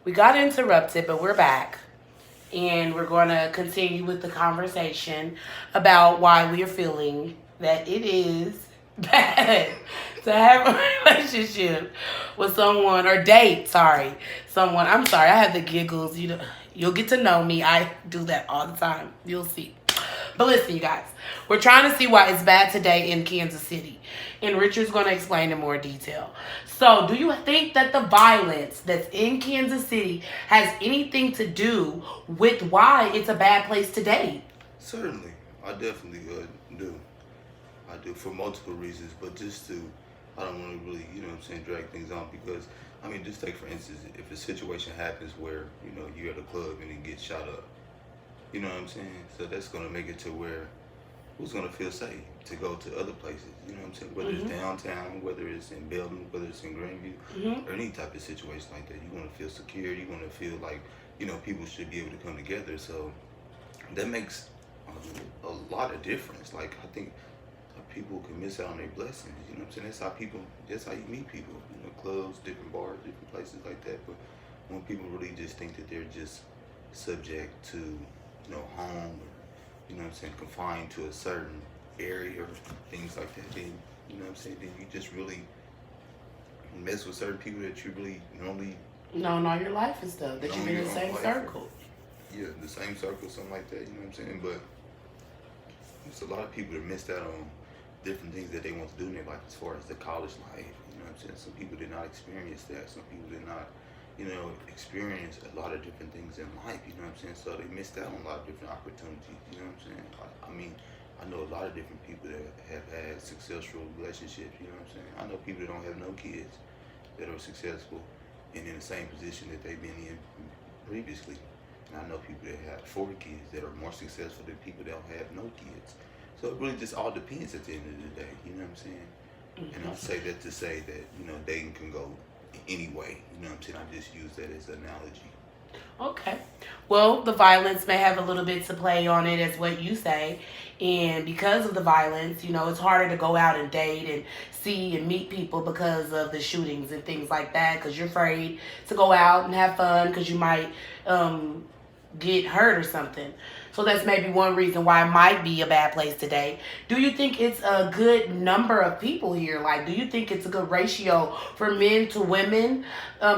We got interrupted, but we're back. And we're going to continue with the conversation about why we are feeling that it is bad to have a relationship with someone or date, sorry, someone. I'm sorry, I have the giggles. You'll get to know me. I do that all the time. You'll see. But listen, you guys, we're trying to see why it's bad today in Kansas City. And Richard's going to explain in more detail. So, do you think that the violence that's in Kansas City has anything to do with why it's a bad place to date? Certainly, I definitely do. I do for multiple reasons, but just to, I don't want to really, drag things on because, I mean, just take for instance, if a situation happens where, you're at a club and it gets shot up, you know what I'm saying? So that's going to make it to where who's going to feel safe to go to other places, you know what I'm saying? Whether it's downtown, whether it's in Belton, whether it's in Greenview, or any type of situation like that, you want to feel secure, you want to feel like, people should be able to come together. So that makes a lot of difference. Like, I think people can miss out on their blessings. You know what I'm saying? That's how you meet people. Clubs, different bars, different places like that. But when people really just think that they're just subject to, home, or, confined to a certain area or things like that, then, then you just really mess with certain people that you really normally Knowing all your life and stuff, that you're in the same circle. Yeah, the same circle, something like that, you know what I'm saying? But there's a lot of people that missed out on different things that they want to do in their life as far as the college life. You know what I'm saying? Some people did not experience that. Some people did not, experience a lot of different things in life. You know what I'm saying? So they missed out on a lot of different opportunities. You know what I'm saying? I mean, I know a lot of different people that have had successful relationships. You know what I'm saying? I know people that don't have no kids that are successful and in the same position that they've been in previously. And I know people that have 4 kids that are more successful than people that don't have no kids. So it really just all depends at the end of the day. You know what I'm saying? And I say that to say that, dating can go any way. You know what I'm saying? I just use that as an analogy. Okay. Well, the violence may have a little bit to play on it, as what you say. And because of the violence, it's harder to go out and date and see and meet people because of the shootings and things like that. Because you're afraid to go out and have fun because you might get hurt or something. So that's maybe one reason why it might be a bad place today. Do you think it's a good number of people here? Like, do you think it's a good ratio for men to women,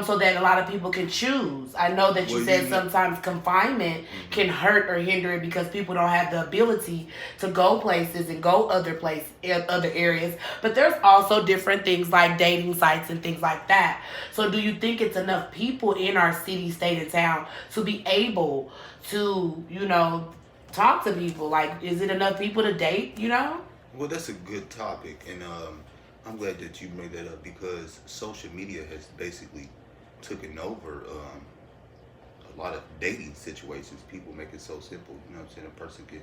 so that a lot of people can choose? I know that you said sometimes confinement can hurt or hinder it because people don't have the ability to go places and go other areas. But there's also different things like dating sites and things like that. So do you think it's enough people in our city, state, and town to be able to, talk to people? Like, is it enough people to date, Well, that's a good topic, and I'm glad that you made that up because social media has basically taken over a lot of dating situations. People make it so simple. You know what I'm saying? A person can,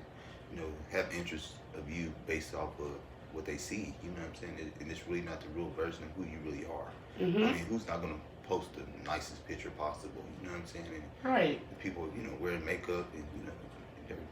have interest of you based off of what they see. You know what I'm saying? And it's really not the real version of who you really are. I mean, who's not going to post the nicest picture possible? You know what I'm saying? And Right. people, wearing makeup and,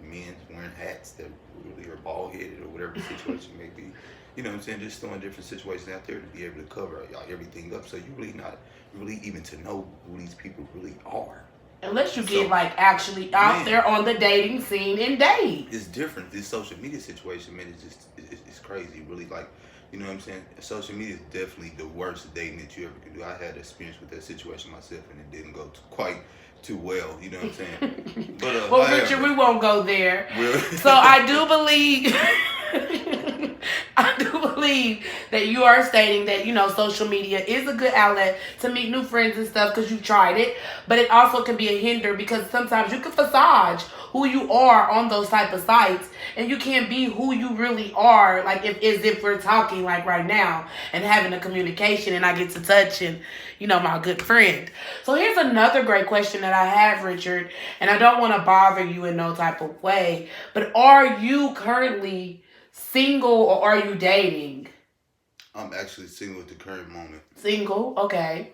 men wearing hats that really are bald headed or whatever the situation may be. You know what I'm saying? Just throwing different situations out there to be able to cover everything up. So you really not really even to know who these people really are. Unless you get like actually out there on the dating scene and date. It's different. This social media situation, man, it's crazy. Really, like, you know what I'm saying? Social media is definitely the worst dating that you ever can do. I had experience with that situation myself, and it didn't go quite too well. You know what I'm saying? But well, Richard, we won't go there. So I do believe. I do believe that you are stating that, social media is a good outlet to meet new friends and stuff because you've tried it, but it also can be a hinder because sometimes you can facade who you are on those type of sites and you can't be who you really are, like if we're talking like right now and having a communication and I get to touch and, my good friend. So here's another great question that I have, Richard, and I don't want to bother you in no type of way, but are you currently single or are you dating? I'm actually single at the current moment. Single, okay.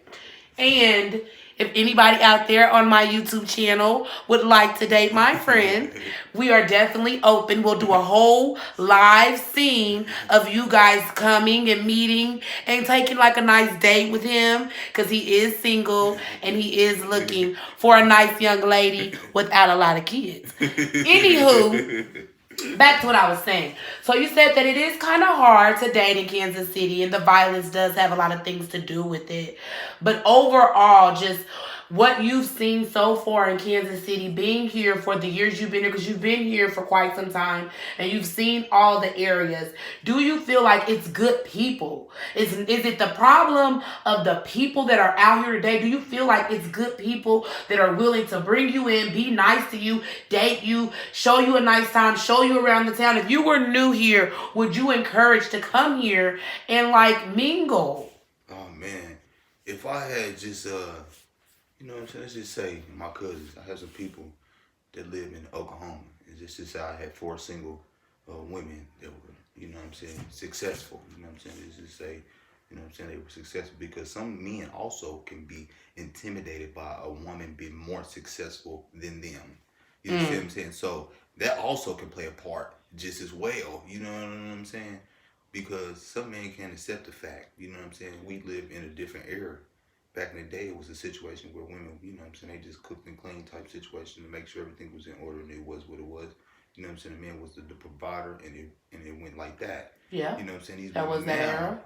And if anybody out there on my YouTube channel would like to date my friend, we are definitely open. We'll do a whole live scene of you guys coming and meeting and taking like a nice date with him because he is single and he is looking for a nice young lady without a lot of kids. Anywho, back to what I was saying. So you said that it is kind of hard to date in Kansas City, and the violence does have a lot of things to do with it. But overall, just what you've seen so far in Kansas City, being here for the years you've been here, because you've been here for quite some time, and you've seen all the areas. Do you feel like it's good people? Is it the problem of the people that are out here today? Do you feel like it's good people that are willing to bring you in, be nice to you, date you, show you a nice time, show you around the town? If you were new here, would you encourage to come here and like mingle? Oh man, if I had just you know what I'm saying, let's just say my cousins, I have some people that live in Oklahoma, and just to say I had 4 single women that were, you know what I'm saying, successful. You know what I'm saying, let's just say, you know what I'm saying, they were successful, because some men also can be intimidated by a woman being more successful than them. You know what I'm saying? So that also can play a part just as well. You know what I'm saying? Because some men can't accept the fact. You know what I'm saying? We live in a different era. Back in the day, it was a situation where women, you know what I'm saying, they just cooked and cleaned type situation to make sure everything was in order and it was what it was. You know what I'm saying? The man was the provider, and it went like that. Yeah. You know what I'm saying? These That was women that now, era.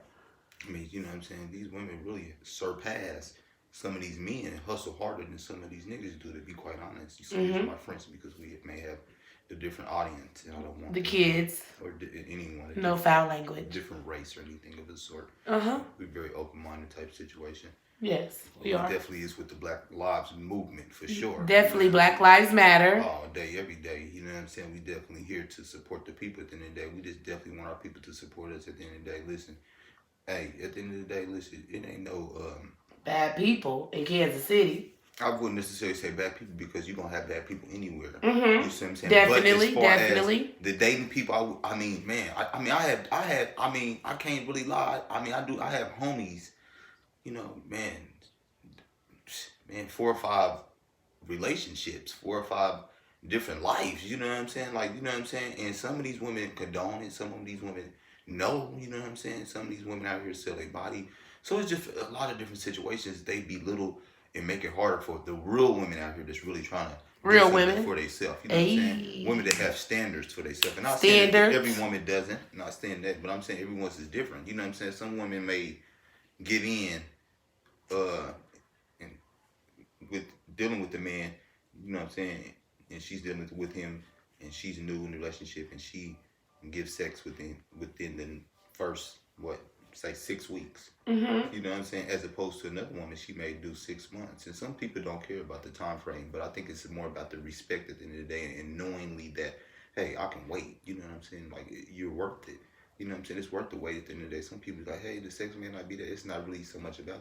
I mean, you know what I'm saying? These women really surpass some of these men and hustle harder than some of these niggas do, to be quite honest. You see, these are my friends, because we may have a different audience, and I don't want The kids. or anyone, No foul language. different race or anything of the sort. Uh-huh. We're very open-minded type situation. Yes, we It are. definitely is with the Black Lives Movement, for sure. Definitely You know Black Lives Matter. all day, every day. You know what I'm saying? We definitely here to support the people at the end of the day. We just definitely want our people to support us at the end of the day. Listen, hey, at the end of the day, listen, it ain't no Bad people in Kansas City. I wouldn't necessarily say bad people, because you're gonna have bad people anywhere. Mm-hmm. You see what I'm saying? Definitely, but as far definitely. as the dating people, I mean, man, I can't really lie. I mean, I have homies, you know, man, 4 or 5 relationships, 4 or 5 different lives. You know what I'm saying? Like, you know what I'm saying? And some of these women condone it. Some of these women know. You know what I'm saying? Some of these women out here sell their body. So it's just a lot of different situations they belittle and make it harder for the real women out here that's really trying to Real women for themselves. You know what I'm saying? Women that have standards for themselves. And not saying standards. that every woman doesn't. Not saying that, but I'm saying everyone's is different. You know what I'm saying? Some women may give in and with dealing with the man, you know what I'm saying, and she's dealing with him, and she's new in the relationship, and she gives sex within the first, say 6 weeks. Mm-hmm. You know what I'm saying? As opposed to another woman, she may do 6 months. And some people don't care about the time frame, but I think it's more about the respect at the end of the day, and knowingly that, hey, I can wait. You know what I'm saying? Like, you're worth it. You know what I'm saying? It's worth the wait at the end of the day. Some people are like, hey, the sex may not be there. It's not really so much about